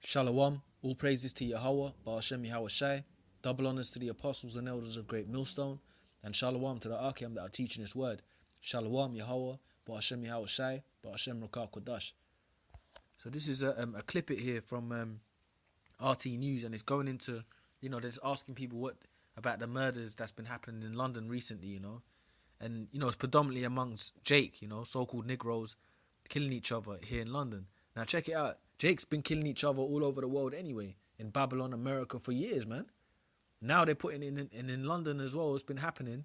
Shalom, all praises to Yahweh, Ba'ashem Yahweh Shai, double honors to the apostles and elders of GreatMillStone, and shalom to the Arkham that are teaching this word. Shalom Yahweh, Ba'ashem Yahweh Shai, Ba'ashem Rakah Kodash. So this is a clip it here from RT News, and it's going into, they're just asking people what about the murders that's been happening in London recently, and it's predominantly amongst Jake, so-called Negroes killing each other here in London. Now check it out. Jake's been killing each other all over the world anyway, in Babylon, America for years, man. Now they're putting it in London as well. It's been happening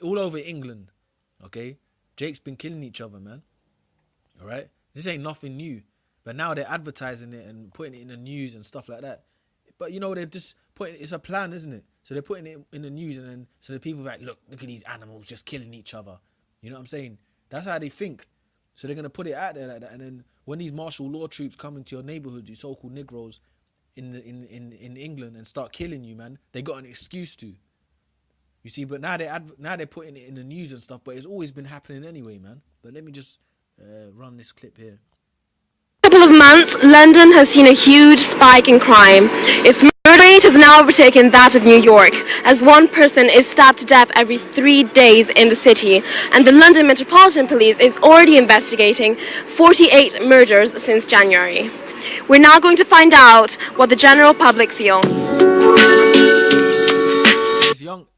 all over England, okay? Jake's been killing each other, man. All right? This ain't nothing new. But now they're advertising it and putting it in the news and stuff like that. But, they're just putting it's a plan, isn't it? So they're putting it in the news, and then so the people are like, look at these animals just killing each other. You know what I'm saying? That's how they think. So they're going to put it out there like that. And then when these martial law troops come into your neighborhood, you so-called Negroes in England, and start killing you, man, they got an excuse to. You see, but now they're putting it in the news and stuff, but it's always been happening anyway, man. But let me just run this clip here. Couple of months, London has seen a huge spike in crime. Its murder rate has now overtaken that of New York, as one person is stabbed to death every 3 days in the city, and the London Metropolitan Police is already investigating 48 murders since January. We're now going to find out what the general public feel.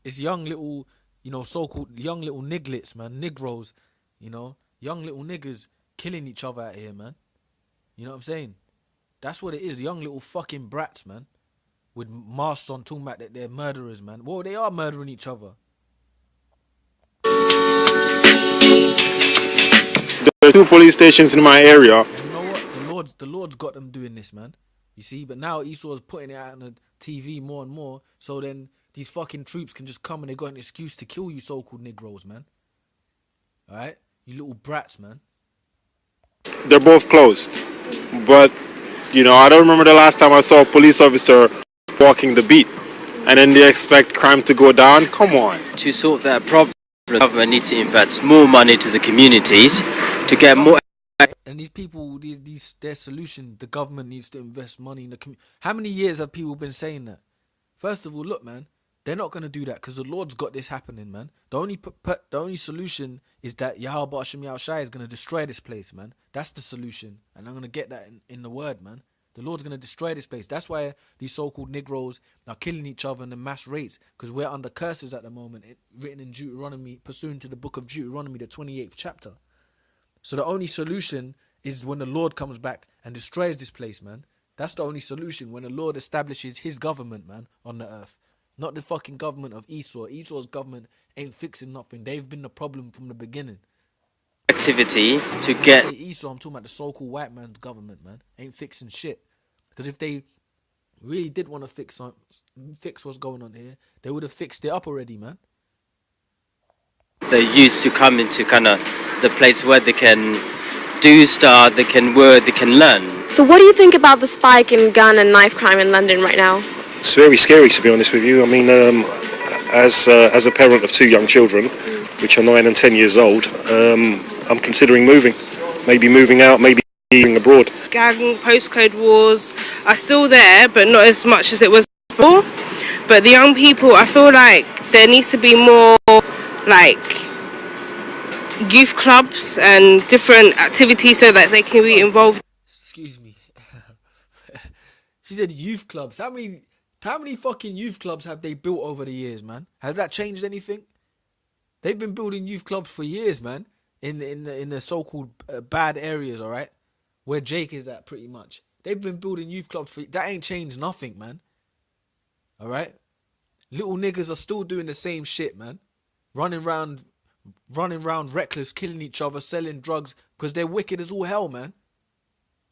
It's young little, so-called young little niglets, man, Negroes, young little niggas killing each other out here, man. You know what I'm saying? That's what it is. Young little fucking brats, man. With masks on, talking about that they're murderers, man. Well, they are murdering each other. There are 2 police stations in my area. And you know what? The Lord's got them doing this, man. You see? But now Esau's putting it out on the TV more and more. So then these fucking troops can just come and they got an excuse to kill you so-called Negroes, man. Alright? You little brats, man. They're both closed. But, I don't remember the last time I saw a police officer walking the beat. And then they expect crime to go down? Come on. To sort that problem, the government needs to invest more money to the communities to get more. And these people, their solution, the government needs to invest money in the community. How many years have people been saying that? First of all, look, man, they're not going to do that because the Lord's got this happening, man. The only solution is that Yahweh Ba'ashem Yahweh Shai is going to destroy this place, man. That's the solution. And I'm going to get that in the word, man. The Lord's going to destroy this place. That's why these so-called Negroes are killing each other in the mass rates, because we're under curses at the moment, written in Deuteronomy, pursuant to the book of Deuteronomy, the 28th chapter. So the only solution is when the Lord comes back and destroys this place, man. That's the only solution, when the Lord establishes his government, man, on the earth. Not the fucking government of Esau. Esau's government ain't fixing nothing. They've been the problem from the beginning. Activity to get Esau, I'm talking about the so-called white man's government, man. Ain't fixing shit. Because if they really did want to fix what's going on here, they would have fixed it up already, man. the youth to come into kind of the place where they can do stuff, they can work, they can learn. So what do you think about the spike in gun and knife crime in London right now? It's very scary, to be honest with you. I mean, as a parent of 2 young children, which are 9 and 10 years old, I'm considering moving. Maybe moving out, maybe moving abroad. Gang postcode wars are still there, but not as much as it was before. But the young people, I feel like there needs to be more like youth clubs and different activities so that they can be involved. Excuse me. She said youth clubs. How many fucking youth clubs have they built over the years, man? Has that changed anything? They've been building youth clubs for years, man. In the so-called bad areas, all right, where Jake is at, pretty much. They've been building youth clubs for that. Ain't changed nothing, man. All right, little niggas are still doing the same shit, man. Running around reckless, killing each other, selling drugs, because they're wicked as all hell, man.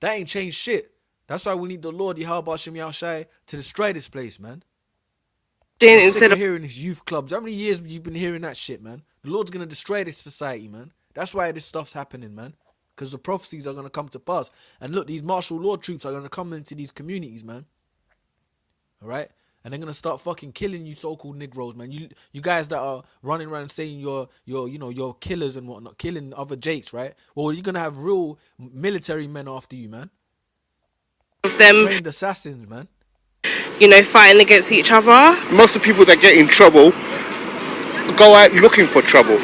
That ain't changed shit. That's why we need the Lord Yahweh Ba'ashem Yahweh Shai to destroy this place, man. I'm sick of hearing these youth clubs. How many years have you been hearing that shit, man? The Lord's gonna destroy this society, man. That's why this stuff's happening, man. Because the prophecies are gonna come to pass. And look, these martial law troops are gonna come into these communities, man. All right, and they're gonna start fucking killing you, so-called Negroes, man. You guys that are running around saying you're killers and whatnot, killing other Jakes, right? Well, you're gonna have real military men after you, man. of them, Trained assassins, man. fighting against each other. Most of the people that get in trouble go out looking for trouble.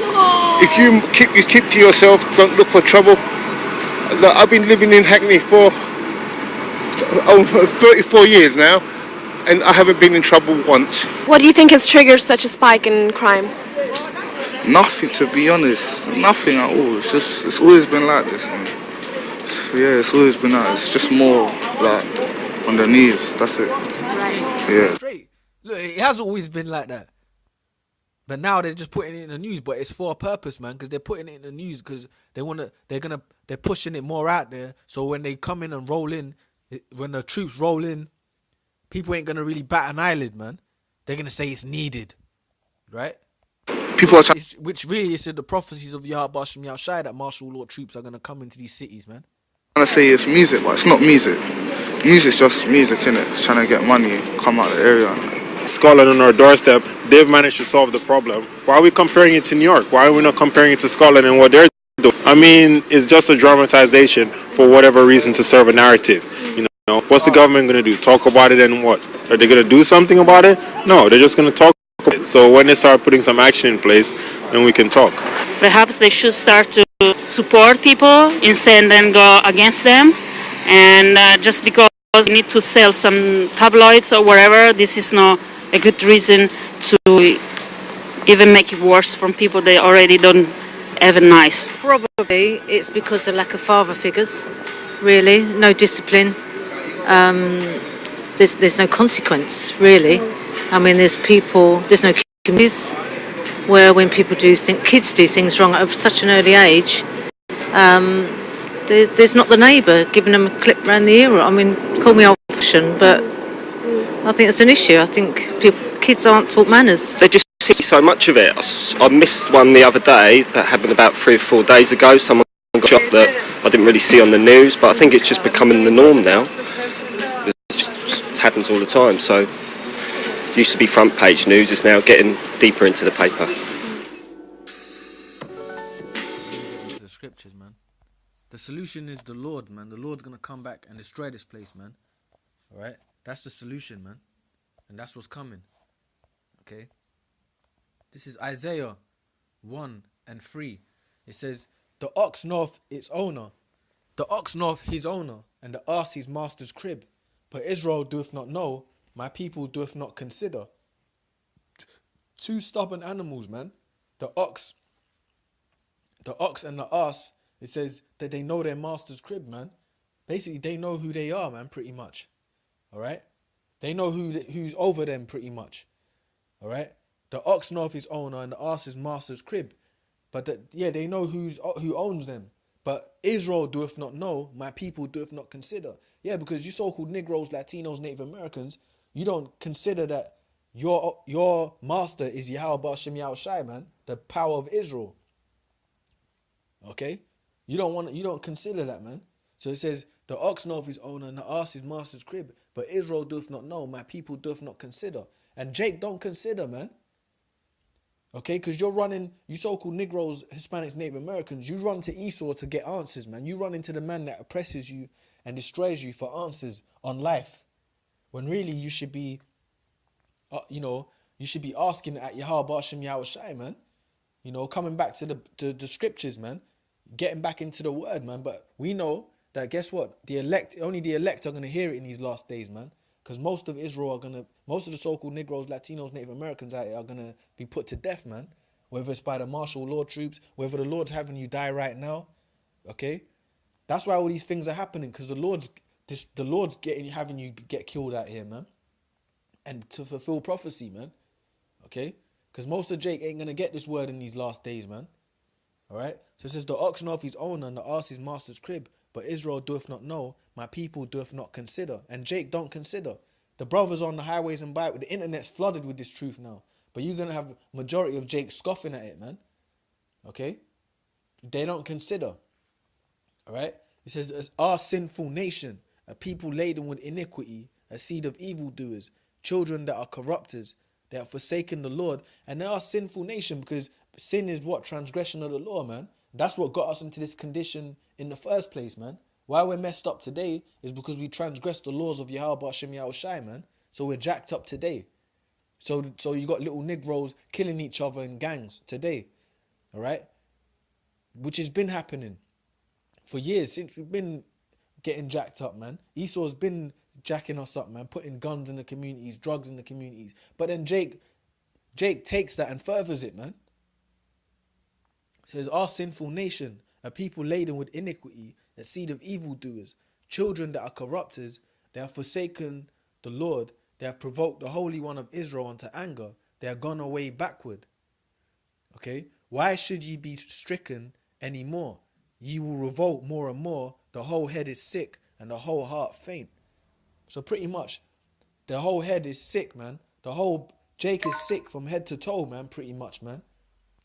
If you keep to yourself, don't look for trouble. Look, I've been living in Hackney for over 34 years now, and I haven't been in trouble once. What do you think has triggered such a spike in crime? Nothing, to be honest. Nothing at all. It's always been like this. Yeah, it's always been like this. It's just more like on the news. That's it. Yeah. Straight. Look, it has always been like that. But now they're just putting it in the news. But it's for a purpose, man. Because they're putting it in the news because they're pushing it more out there. So when they come in and roll in, when the troops roll in, people ain't gonna really bat an eyelid, man. They're gonna say it's needed, right? People are trying. Which really is in the prophecies of Yahweh Bashem Yahushai that martial law troops are gonna come into these cities, man. I'm trying to say it's music, but it's not music. Music's just music, innit? It's trying to get money, come out of the area. Scotland on our doorstep, they've managed to solve the problem. Why are we comparing it to New York? Why are we not comparing it to Scotland and what they're doing? I mean, it's just a dramatization for whatever reason to serve a narrative. What's the government going to do? Talk about it and what? Are they going to do something about it? No, they're just going to talk about it. So when they start putting some action in place, then we can talk. Perhaps they should start to support people instead than go against them. And just because you need to sell some tabloids or whatever, this is not a good reason to even make it worse from people they already don't have it nice. Probably it's because of lack of father figures, really, no discipline. There's no consequence, really. I mean, there's no communities where when kids do things wrong at such an early age, there's not the neighbour giving them a clip round the ear. I mean, call me old-fashioned, but I think it's an issue. I think kids aren't taught manners. They just see so much of it. I missed one the other day that happened about 3 or 4 days ago. Someone got shot that I didn't really see on the news, but I think it's just becoming the norm now. It just happens all the time. So it used to be front page news, it's now getting deeper into the paper. The scriptures, man. The solution is the Lord, man. The Lord's gonna come back and destroy this place, man. Alright? That's the solution, man. And that's what's coming. Okay? This is Isaiah 1:3. It says, the ox knoweth its owner, the ox knoweth his owner, and the ass his master's crib. But Israel doeth not know, my people doeth not consider. Two stubborn animals, man. The ox and the ass, it says that they know their master's crib, man. Basically, they know who they are, man, pretty much. Alright? They know who's over them, pretty much. Alright? The ox knoweth his owner and the ass his master's crib. But they know who owns them. But Israel doeth not know, my people doeth not consider. Yeah, because you so-called Negroes, Latinos, Native Americans, you don't consider that your master is Yahweh Bashem Yahushai, man, the power of Israel. Okay? You don't consider that, man. So it says, the ox knoweth his owner and the ass his master's crib. But Israel doeth not know, my people doeth not consider. And Jake don't consider, man. Okay, because you so-called Negroes, Hispanics, Native Americans, you run to Esau to get answers, man. You run into the man that oppresses you and destroys you for answers on life. When really you should be, you should be asking at Yahweh Bashem Yahushai, man. Coming back to the scriptures, man. Getting back into the word, man. But we know that, guess what? Only the elect are going to hear it in these last days, man. Because most of the so-called Negroes, Latinos, Native Americans out here are going to be put to death, man. Whether it's by the martial law troops, whether the Lord's having you die right now, okay? That's why all these things are happening, because the Lord's having you get killed out here, man. And to fulfill prophecy, man, okay? Because most of Jake ain't going to get this word in these last days, man. All right? So it says, the ox knoweth his owner and the ass his master's crib. But Israel doeth not know, my people doeth not consider. And Jake don't consider. The brothers on the highways and byways, the internet's flooded with this truth now. But you're going to have majority of Jake scoffing at it, man. Okay? They don't consider. All right? It says, our sinful nation, a people laden with iniquity, a seed of evildoers, children that are corrupters, they have forsaken the Lord. And they are a sinful nation because sin is what? Transgression of the law, man. That's what got us into this condition in the first place, man. Why we're messed up today is because we transgressed the laws of Yahweh Hashem Yahushai, man. So we're jacked up today. So you got little Negroes killing each other in gangs today. All right? Which has been happening for years since we've been getting jacked up, man. Esau's been jacking us up, man. Putting guns in the communities, drugs in the communities. But then Jake takes that and furthers it, man. It says, our sinful nation, a people laden with iniquity, a seed of evildoers, children that are corrupters, they have forsaken the Lord, they have provoked the Holy One of Israel unto anger, they are gone away backward. Okay? Why should ye be stricken any more? Ye will revolt more and more, the whole head is sick, and the whole heart faint. So pretty much, the whole head is sick, man. The whole Jake is sick from head to toe, man, pretty much, man.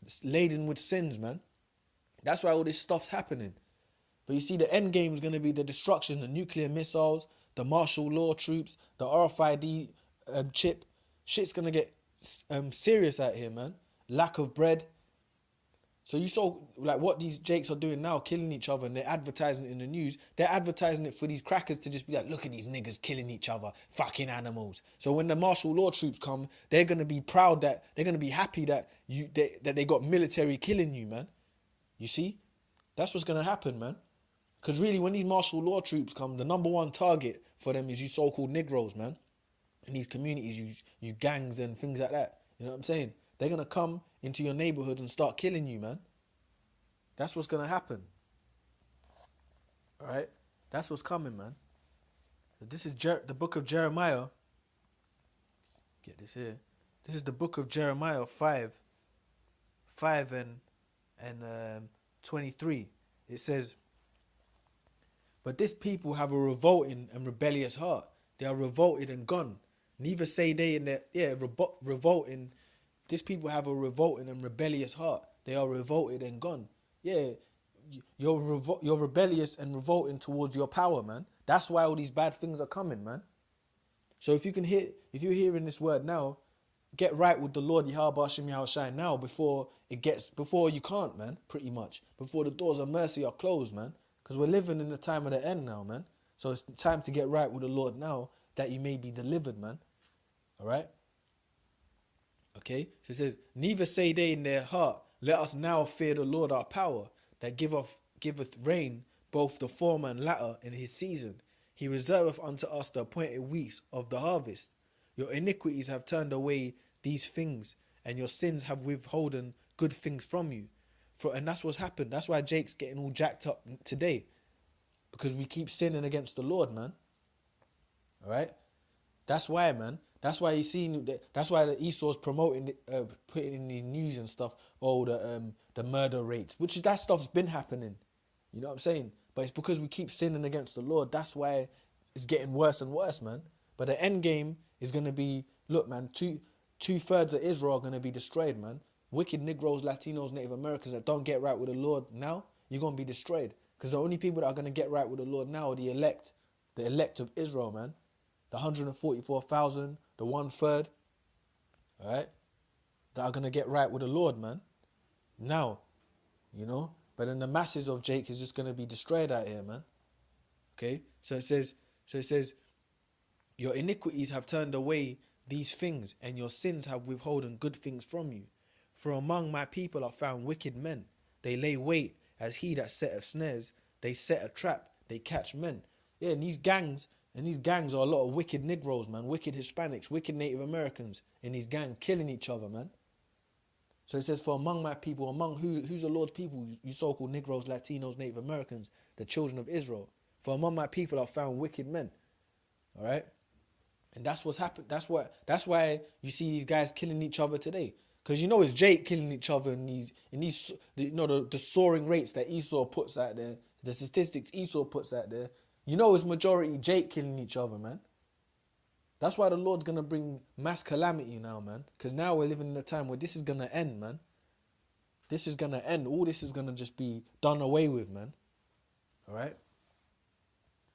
It's laden with sins, man. That's why all this stuff's happening. But you see, the end game is going to be the destruction, the nuclear missiles, the martial law troops, the RFID chip. Shit's going to get serious out here, man. Lack of bread. So you saw like what these Jakes are doing now, killing each other, and they're advertising it in the news. They're advertising it for these crackers to just be like, look at these niggas killing each other, fucking animals. So when the martial law troops come, they're going to be proud that, they're going to be happy that they got military killing you, man. You see? That's what's going to happen, man. Because really, when these martial law troops come, the number one target for them is you so-called Negroes, man. In these communities, you gangs and things like that. You know what I'm saying? They're going to come into your neighborhood and start killing you, man. That's what's going to happen. All right? That's what's coming, man. So this is the book of Jeremiah. Get this here. This is the book of Jeremiah 5 and 23. It says, but this people have a revolting and rebellious heart. They are revolted and gone. Neither say they in their, revolting. This people have a revolting and rebellious heart. They are revolted and gone. Yeah, you're rebellious and revolting towards your power, man. That's why all these bad things are coming, man. So if you're hearing this word now, get right with the Lord Yahweh Hashem Yahushai now before you can't, man, pretty much. Before the doors of mercy are closed, man. Because we're living in the time of the end now, man. So it's time to get right with the Lord now that you may be delivered, man. All right? Okay? So it says, neither say they in their heart, let us now fear the Lord our power, that giveth rain, both the former and latter, in his season. He reserveth unto us the appointed weeks of the harvest. Your iniquities have turned away these things, and your sins have withholden good things from you. And that's what's happened. That's why Jake's getting all jacked up today. Because we keep sinning against the Lord, man. All right? That's why, man. That's why you see. That's why the Esau's promoting, putting in the news and stuff. Oh, the murder rates, that stuff's been happening. You know what I'm saying? But it's because we keep sinning against the Lord. That's why it's getting worse and worse, man. But the end game is gonna be, look, man. Two-thirds of Israel are gonna be destroyed, man. Wicked Negroes, Latinos, Native Americans that don't get right with the Lord now, you're gonna be destroyed. Because the only people that are gonna get right with the Lord now are the elect of Israel, man. The 144,000, the 1/3, all right, that are going to get right with the Lord, man. Now, you know, but then the masses of Jake is just going to be destroyed out here, man. Okay, so it says, your iniquities have turned away these things, and your sins have withholden good things from you. For among my people are found wicked men. They lay wait as he that setteth snares. They set a trap, they catch men. Yeah, and these gangs are a lot of wicked Negroes, man. Wicked Hispanics, wicked Native Americans in these gangs killing each other, man. So it says, for among my people, among who's the Lord's people? You so-called Negroes, Latinos, Native Americans, the children of Israel. For among my people are found wicked men. All right? And that's what's happened. That's why you see these guys killing each other today. Because you know it's Jake killing each other in these the soaring rates that Esau puts out there, the statistics Esau puts out there. You know it's majority Jake killing each other, man. That's why the Lord's going to bring mass calamity now, man. Because now we're living in a time where this is going to end, man. This is going to end. All this is going to just be done away with, man. All right?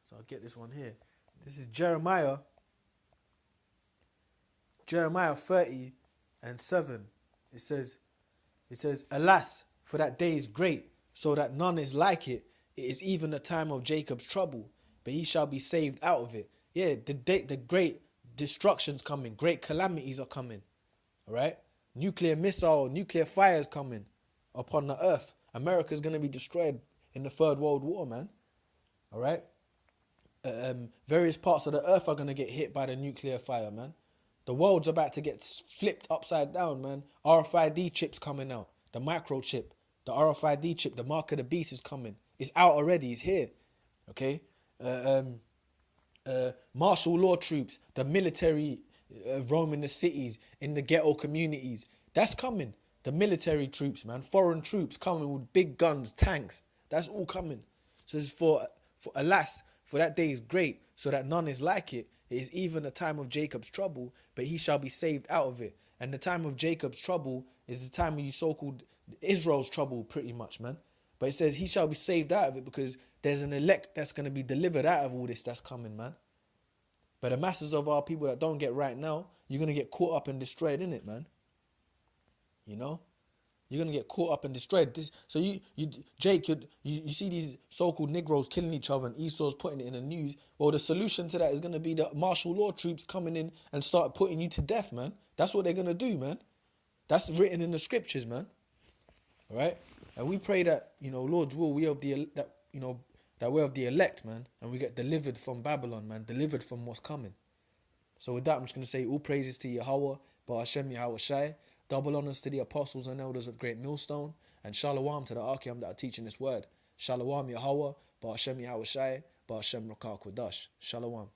So I'll get this one here. This is Jeremiah 30 and 7. It says, alas, for that day is great, so that none is like it. It is even the time of Jacob's trouble, but he shall be saved out of it. Yeah, the great destruction's coming. Great calamities are coming. All right? Nuclear fires coming upon the earth. America's going to be destroyed in the Third World War, man. All right? Various parts of the earth are going to get hit by the nuclear fire, man. The world's about to get flipped upside down, man. RFID chips coming out. The microchip, the RFID chip, the mark of the beast is coming. It's out already. It's here. Okay? Martial law troops, the military roaming the cities, in the ghetto communities. That's coming. The military troops, man. Foreign troops coming with big guns, tanks. That's all coming. So it's for alas, for that day is great, so that none is like it. It is even a time of Jacob's trouble, but he shall be saved out of it. And the time of Jacob's trouble is the time of you so-called Israel's trouble, pretty much, man. But it says he shall be saved out of it because there's an elect that's going to be delivered out of all this that's coming, man. But the masses of our people that don't get right now, you're going to get caught up and destroyed in it, man. You know? You're going to get caught up and destroyed. So Jake, you see these so-called Negroes killing each other and Esau's putting it in the news. Well, the solution to that is going to be the martial law troops coming in and start putting you to death, man. That's what they're going to do, man. That's written in the scriptures, man. All right? And we pray that, Lord's will, that we're of the elect, man. And we get delivered from Babylon, man. Delivered from what's coming. So with that, I'm just going to say all praises to Yahweh, Ba'ashem Yahweh Shai. Double honors to the apostles and elders of Great Millstone, and shalom to the Archeam that are teaching this word. Shalom Yahweh, Ba'ashem Yahweh Shai, Ba'ashem Rakah Kodash. Shalom.